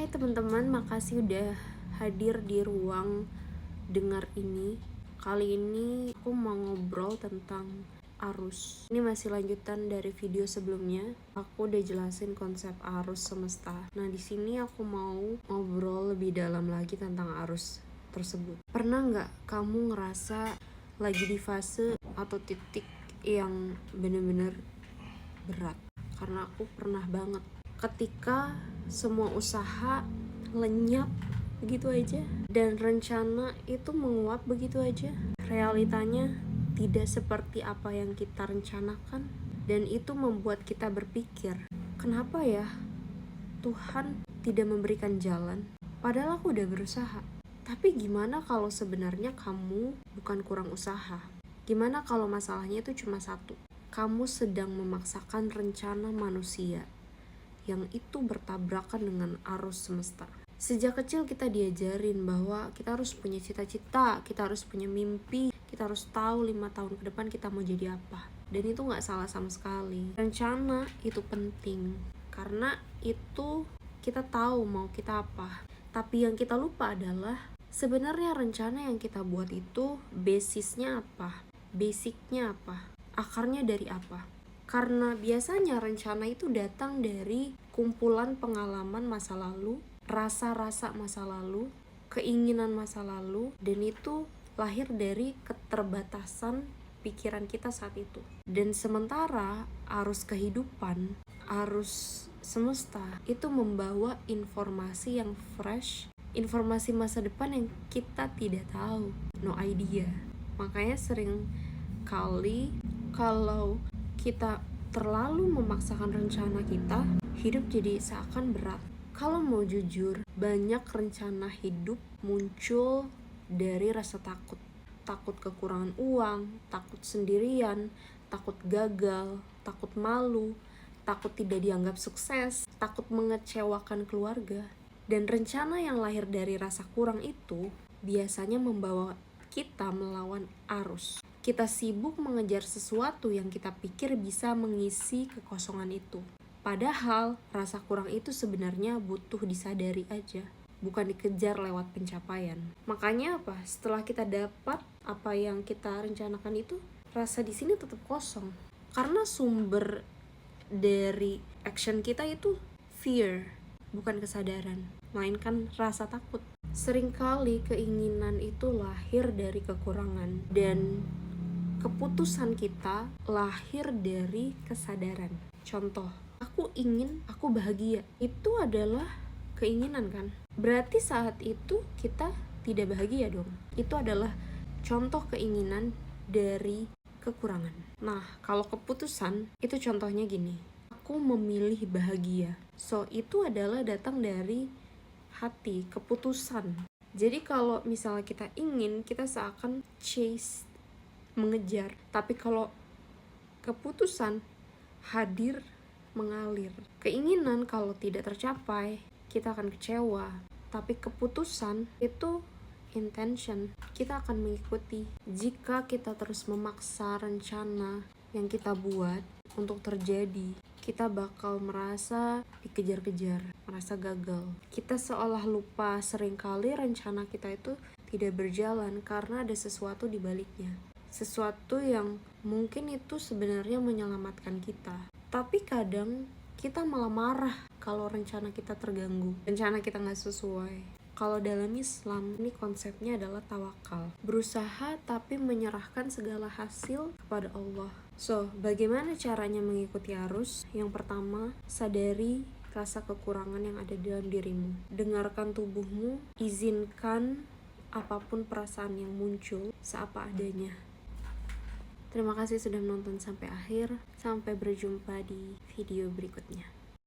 Hai teman-teman, makasih udah hadir di ruang dengar ini. Kali ini aku mau ngobrol tentang arus. Ini masih lanjutan dari video sebelumnya. Aku udah jelasin konsep arus semesta. Nah, di sini aku mau ngobrol lebih dalam lagi tentang arus tersebut. Pernah nggak kamu ngerasa lagi di fase atau titik yang bener-bener berat? Karena aku pernah banget. Ketika semua usaha lenyap begitu aja dan rencana itu menguap begitu aja, realitanya tidak seperti apa yang kita rencanakan, dan itu membuat kita berpikir, kenapa ya Tuhan tidak memberikan jalan padahal aku udah berusaha. Tapi gimana kalau sebenarnya kamu bukan kurang usaha? Gimana kalau masalahnya itu cuma satu? Kamu sedang memaksakan rencana manusia yang itu bertabrakan dengan arus semesta. Sejak kecil kita diajarin bahwa kita harus punya cita-cita, kita harus punya mimpi, kita harus tahu 5 tahun ke depan kita mau jadi apa. Dan itu gak salah sama sekali. Rencana itu penting, karena itu kita tahu mau kita apa. Tapi yang kita lupa adalah sebenarnya rencana yang kita buat itu basisnya apa, basicnya apa, akarnya dari apa. Karena biasanya rencana itu datang dari kumpulan pengalaman masa lalu, rasa-rasa masa lalu, keinginan masa lalu, dan itu lahir dari keterbatasan pikiran kita saat itu. Dan sementara arus kehidupan, arus semesta itu membawa informasi yang fresh, informasi masa depan yang kita tidak tahu, no idea. Makanya sering kali kalau kita terlalu memaksakan rencana kita, hidup jadi seakan berat. Kalau mau jujur, banyak rencana hidup muncul dari rasa takut. Takut kekurangan uang, takut sendirian, takut gagal, takut malu, takut tidak dianggap sukses, takut mengecewakan keluarga. Dan rencana yang lahir dari rasa kurang itu biasanya membawa kita melawan arus. Kita sibuk mengejar sesuatu yang kita pikir bisa mengisi kekosongan itu. Padahal rasa kurang itu sebenarnya butuh disadari aja, bukan dikejar lewat pencapaian. Makanya apa? Setelah kita dapat apa yang kita rencanakan itu, rasa di sini tetap kosong. Karena sumber dari action kita itu fear, bukan kesadaran, melainkan rasa takut. Seringkali keinginan itu lahir dari kekurangan, dan keputusan kita lahir dari kesadaran. Contoh, aku ingin aku bahagia. Itu adalah keinginan kan? Berarti saat itu kita tidak bahagia dong. Itu adalah contoh keinginan dari kekurangan. Nah, kalau keputusan, itu contohnya gini. Aku memilih bahagia. So, itu adalah datang dari hati, keputusan. Jadi kalau misalnya kita ingin, kita seakan chase, mengejar. Tapi kalau keputusan hadir, mengalir. Keinginan kalau tidak tercapai, kita akan kecewa. Tapi keputusan itu intention, kita akan mengikuti. Jika kita terus memaksa rencana yang kita buat untuk terjadi, kita bakal merasa dikejar-kejar, merasa gagal. Kita seolah lupa seringkali rencana kita itu tidak berjalan karena ada sesuatu di baliknya. Sesuatu yang mungkin itu sebenarnya menyelamatkan kita. Tapi kadang kita malah marah kalau rencana kita terganggu, rencana kita gak sesuai. Kalau dalam Islam, ini konsepnya adalah tawakal. Berusaha tapi menyerahkan segala hasil kepada Allah. So, bagaimana caranya mengikuti arus? Yang pertama, sadari rasa kekurangan yang ada dalam dirimu. Dengarkan tubuhmu, izinkan apapun perasaan yang muncul seapa adanya. Terima kasih sudah menonton sampai akhir. Sampai berjumpa di video berikutnya.